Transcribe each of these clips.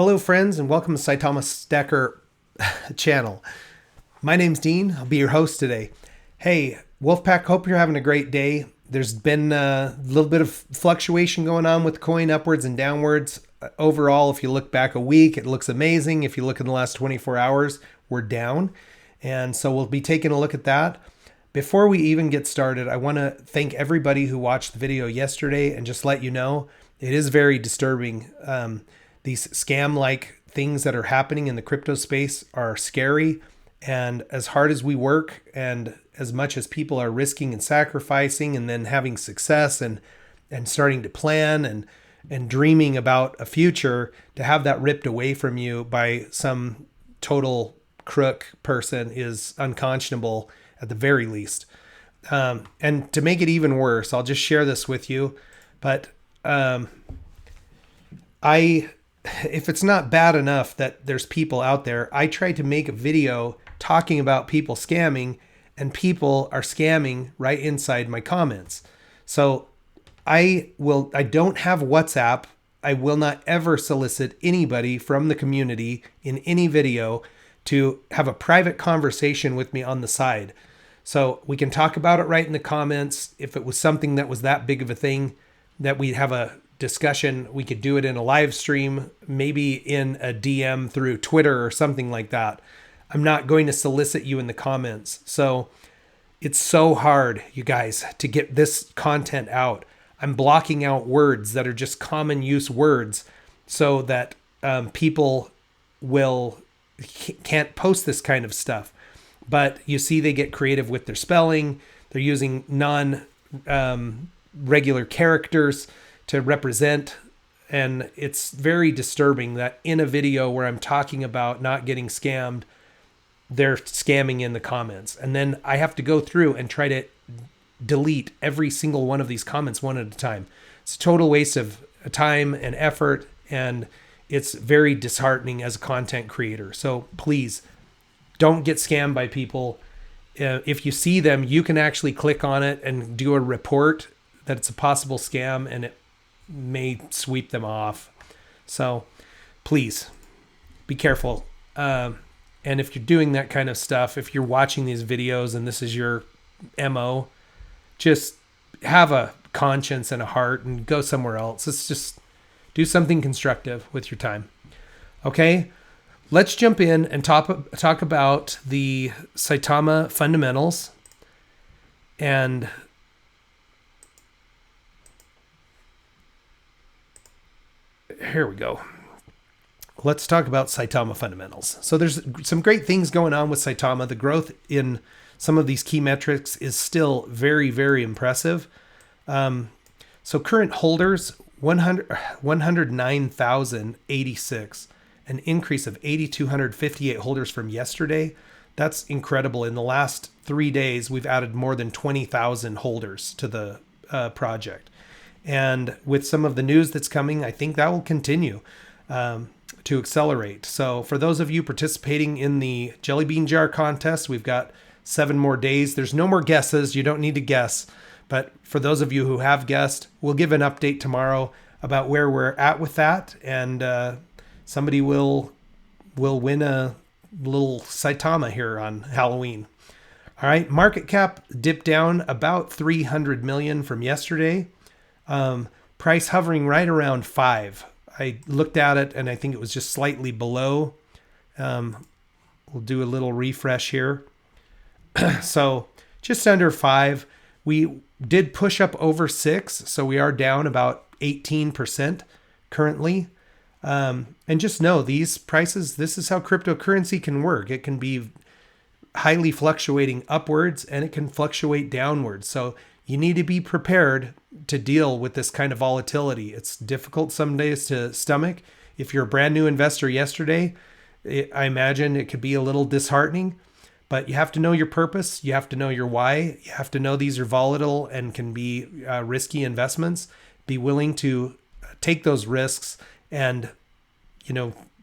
Hello friends and welcome to Saitama Stacker channel. My name's Dean. I'll be your host today. Hey, Wolfpack, hope you're having a great day. There's been a little bit of fluctuation going on with coin upwards and downwards. Overall, if you look back a week, it looks amazing. If you look in the last 24 hours, we're down. And so we'll be taking a look at that. Before we even get started, I want to thank everybody who watched the video yesterday and just let you know it is very disturbing. These scam-like things that are happening in the crypto space are scary. And as hard as we work and as much as people are risking and sacrificing and then having success and starting to plan and dreaming about a future, to have that ripped away from you by some total crook person is unconscionable at the very least. And to make it even worse, I'll just share this with you. But if it's not bad enough that there's people out there, I tried to make a video talking about people scamming, and people are scamming right inside my comments. So I don't have WhatsApp. I will not ever solicit anybody from the community in any video to have a private conversation with me on the side. So we can talk about it right in the comments. If it was something that was that big of a thing that we'd have a discussion, we could do it in a live stream, maybe in a DM through Twitter or something like that. I'm not going to solicit you in the comments. So it's so hard, you guys, to get this content out. I'm blocking out words that are just common use words so that people can't post this kind of stuff. But you see, they get creative with their spelling. They're using regular characters to represent, and it's very disturbing that in a video where I'm talking about not getting scammed, they're scamming in the comments. And then I have to go through and try to delete every single one of these comments one at a time. It's a total waste of time and effort, and it's very disheartening as a content creator. So please don't get scammed by people. If you see them, you can actually click on it and do a report that it's a possible scam, and it may sweep them off. So please be careful. And if you're doing that kind of stuff, if you're watching these videos and this is your MO, just have a conscience and a heart and go somewhere else. Let's just do something constructive with your time. Okay, let's jump in and talk about the Saitama fundamentals. And here we go. Let's talk about Saitama fundamentals. So there's some great things going on with Saitama. The growth in some of these key metrics is still very, very impressive. So current holders, 109,086, an increase of 8,258 holders from yesterday. That's incredible. In the last 3 days, we've added more than 20,000 holders to the project. And with some of the news that's coming, I think that will continue to accelerate. So for those of you participating in the Jelly Bean Jar contest, we've got 7 more days. There's no more guesses. You don't need to guess. But for those of you who have guessed, we'll give an update tomorrow about where we're at with that. And somebody will win a little Saitama here on Halloween. All right. Market cap dipped down about 300 million from yesterday. Price hovering right around 5. I looked at it and I think it was just slightly below. We'll do a little refresh here. So just under 5. We did push up over 6. So we are down about 18% currently. And just know these prices, this is how cryptocurrency can work. It can be highly fluctuating upwards and it can fluctuate downwards. So you need to be prepared to deal with this kind of volatility. It's difficult some days to stomach. If you're a brand new investor yesterday, I imagine it could be a little disheartening, but you have to know your purpose. You have to know your why. You have to know these are volatile and can be risky investments. Be willing to take those risks and,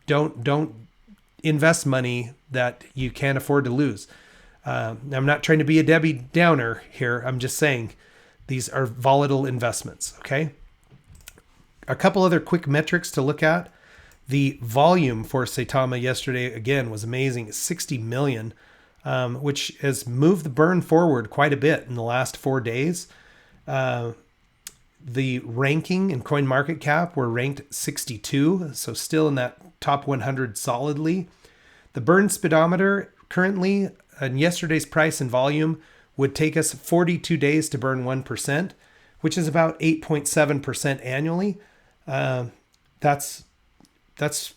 don't invest money that you can't afford to lose. I'm not trying to be a Debbie Downer here. I'm just saying these are volatile investments. Okay. A couple other quick metrics to look at. The volume for Saitama yesterday, again, was amazing. 60 million, which has moved the burn forward quite a bit in the last 4 days. The ranking in CoinMarketCap, we're ranked 62, so still in that top 100 solidly. The burn speedometer currently, and yesterday's price and volume, would take us 42 days to burn 1%, which is about 8.7% annually. That's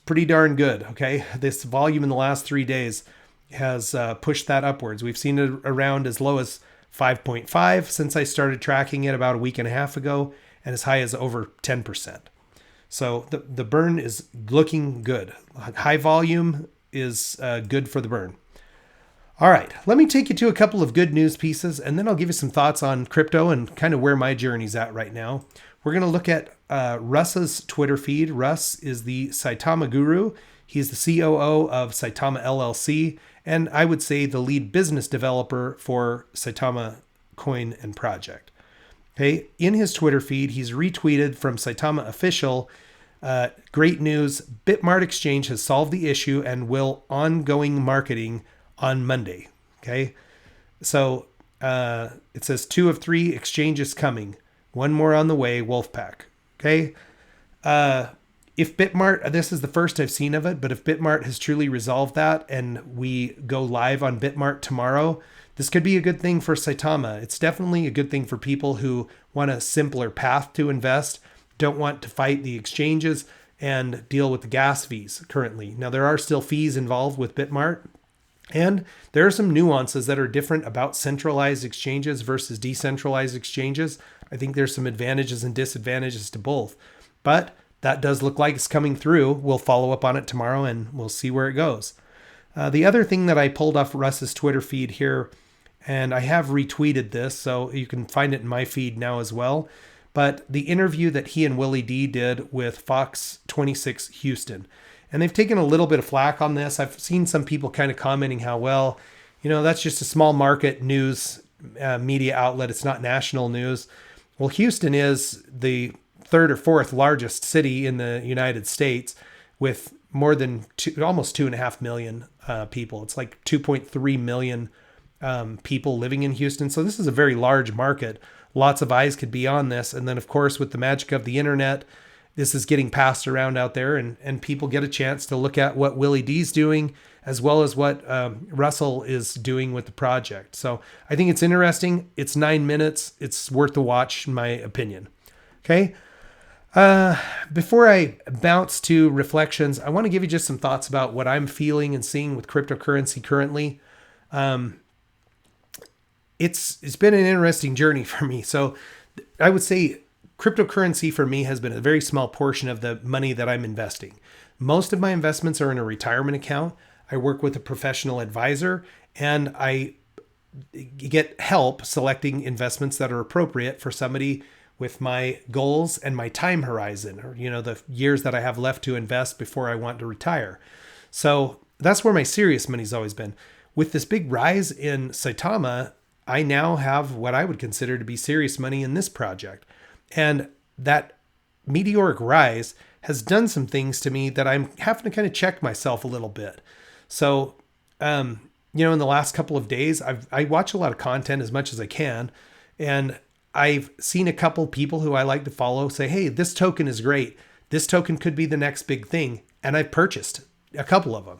pretty darn good, okay? This volume in the last 3 days has pushed that upwards. We've seen it around as low as 5.5 since I started tracking it about a week and a half ago, and as high as over 10%. So the burn is looking good. High volume is good for the burn. All right, let me take you to a couple of good news pieces, and then I'll give you some thoughts on crypto and kind of where my journey's at right now. We're going to look at Russ's Twitter feed. Russ is the Saitama guru. He's the COO of Saitama LLC, and I would say the lead business developer for Saitama Coin and Project. Okay, in his Twitter feed, he's retweeted from Saitama Official, great news, Bitmart Exchange has solved the issue and will ongoing marketing on Monday. Okay, so it says 2 of 3 exchanges coming, 1 more on the way, Wolfpack. Okay, if Bitmart, this is the first I've seen of it, but if Bitmart has truly resolved that and we go live on Bitmart tomorrow, this could be a good thing for Saitama. It's definitely a good thing for people who want a simpler path to invest, don't want to fight the exchanges and deal with the gas fees currently. Now, there are still fees involved with Bitmart, and there are some nuances that are different about centralized exchanges versus decentralized exchanges. I think there's some advantages and disadvantages to both, but that does look like it's coming through. We'll follow up on it tomorrow and we'll see where it goes. The other thing that I pulled off Russ's Twitter feed here, and I have retweeted this, so you can find it in my feed now as well, but the interview that he and Willie D did with Fox 26 Houston. And they've taken a little bit of flack on this. I've seen some people kind of commenting how, well, that's just a small market news media outlet. It's not national news. Well, Houston is the 3rd or 4th largest city in the United States with more than almost 2.5 million people. It's like 2.3 million people living in Houston. So this is a very large market. Lots of eyes could be on this. And then, of course, with the magic of the internet, this is getting passed around out there, and people get a chance to look at what Willie D's doing as well as what Russell is doing with the project. So I think it's interesting. It's 9 minutes. It's worth a watch, in my opinion. Okay. Before I bounce to reflections, I want to give you just some thoughts about what I'm feeling and seeing with cryptocurrency currently. It's been an interesting journey for me. So I would say cryptocurrency for me has been a very small portion of the money that I'm investing. Most of my investments are in a retirement account. I work with a professional advisor, and I get help selecting investments that are appropriate for somebody with my goals and my time horizon, or, the years that I have left to invest before I want to retire. So that's where my serious money's always been. With this big rise in Saitama, I now have what I would consider to be serious money in this project. And that meteoric rise has done some things to me that I'm having to kind of check myself a little bit. So, in the last couple of days, I watch a lot of content as much as I can. And I've seen a couple people who I like to follow say, hey, this token is great. This token could be the next big thing. And I've purchased a couple of them.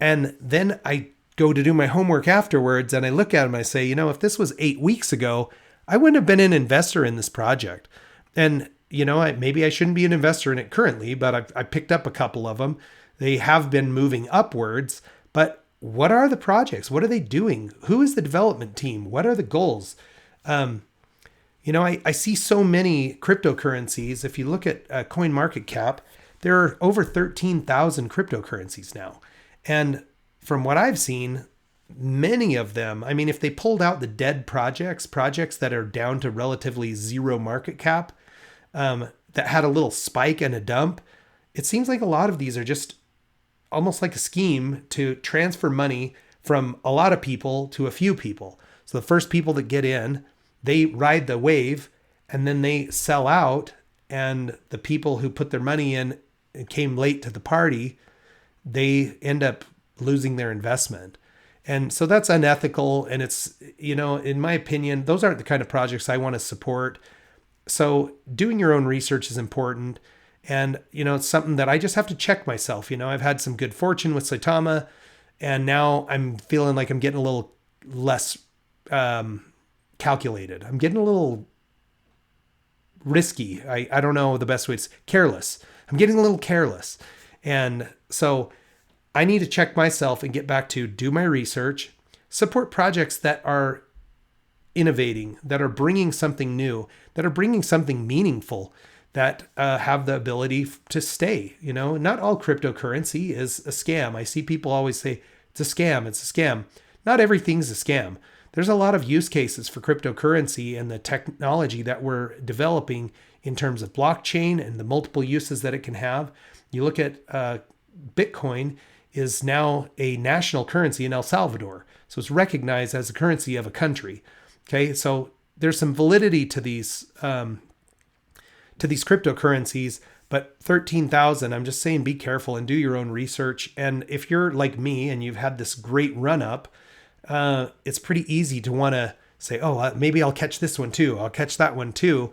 And then I go to do my homework afterwards and I look at them and I say, if this was 8 weeks ago, I wouldn't have been an investor in this project. And, maybe I shouldn't be an investor in it currently, but I picked up a couple of them. They have been moving upwards, but what are the projects? What are they doing? Who is the development team? What are the goals? I see so many cryptocurrencies. If you look at CoinMarketCap, there are over 13,000 cryptocurrencies now. And from what I've seen, many of them, if they pulled out the dead projects that are down to relatively zero market cap, that had a little spike and a dump, it seems like a lot of these are just almost like a scheme to transfer money from a lot of people to a few people. So the first people that get in, they ride the wave and then they sell out, and the people who put their money in came late to the party, they end up losing their investment. And so that's unethical. And it's, in my opinion, those aren't the kind of projects I want to support. So doing your own research is important. And, it's something that I just have to check myself. I've had some good fortune with Saitama, and now I'm feeling like I'm getting a little less calculated. I'm getting a little risky. I don't know the best way to careless. I'm getting a little careless. And so I need to check myself and get back to do my research, support projects that are innovating, that are bringing something new, that are bringing something meaningful, that have the ability to stay. Not all cryptocurrency is a scam. I see people always say, it's a scam, it's a scam. Not everything's a scam. There's a lot of use cases for cryptocurrency and the technology that we're developing in terms of blockchain and the multiple uses that it can have. You look at Bitcoin is now a national currency in El Salvador. So it's recognized as a currency of a country. Okay, so there's some validity to these cryptocurrencies, but 13,000, I'm just saying, be careful and do your own research. And if you're like me and you've had this great run up, it's pretty easy to want to say, oh, maybe I'll catch this one too. I'll catch that one too.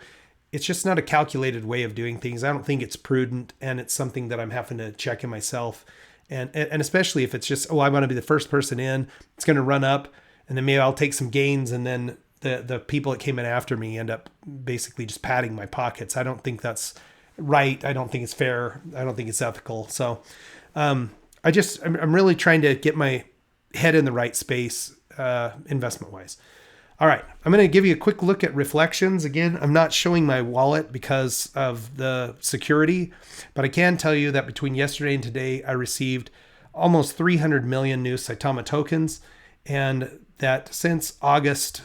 It's just not a calculated way of doing things. I don't think it's prudent, and it's something that I'm having to check in myself. And especially if it's just, I want to be the first person in, it's going to run up, and then maybe I'll take some gains, and then the people that came in after me end up basically just padding my pockets. I don't think that's right. I don't think it's fair. I don't think it's ethical. So I'm really trying to get my head in the right space investment wise. All right, I'm going to give you a quick look at reflections. Again, I'm not showing my wallet because of the security, but I can tell you that between yesterday and today, I received almost 300 million new Saitama tokens, and that since August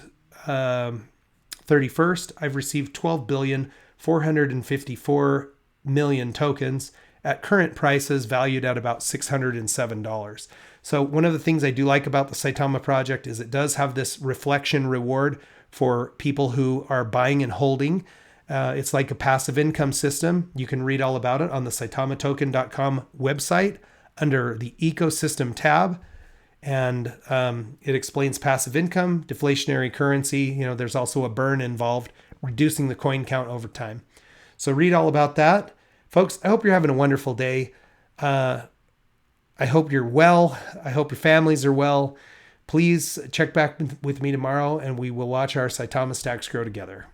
31st, I've received 12,454,000,000 tokens at current prices valued at about $607. So one of the things I do like about the Saitama project is it does have this reflection reward for people who are buying and holding. It's like a passive income system. You can read all about it on the SaitamaToken.com website under the ecosystem tab. And it explains passive income, deflationary currency. There's also a burn involved, reducing the coin count over time. So read all about that. Folks, I hope you're having a wonderful day. I hope you're well. I hope your families are well. Please check back with me tomorrow, and we will watch our Saitama stacks grow together.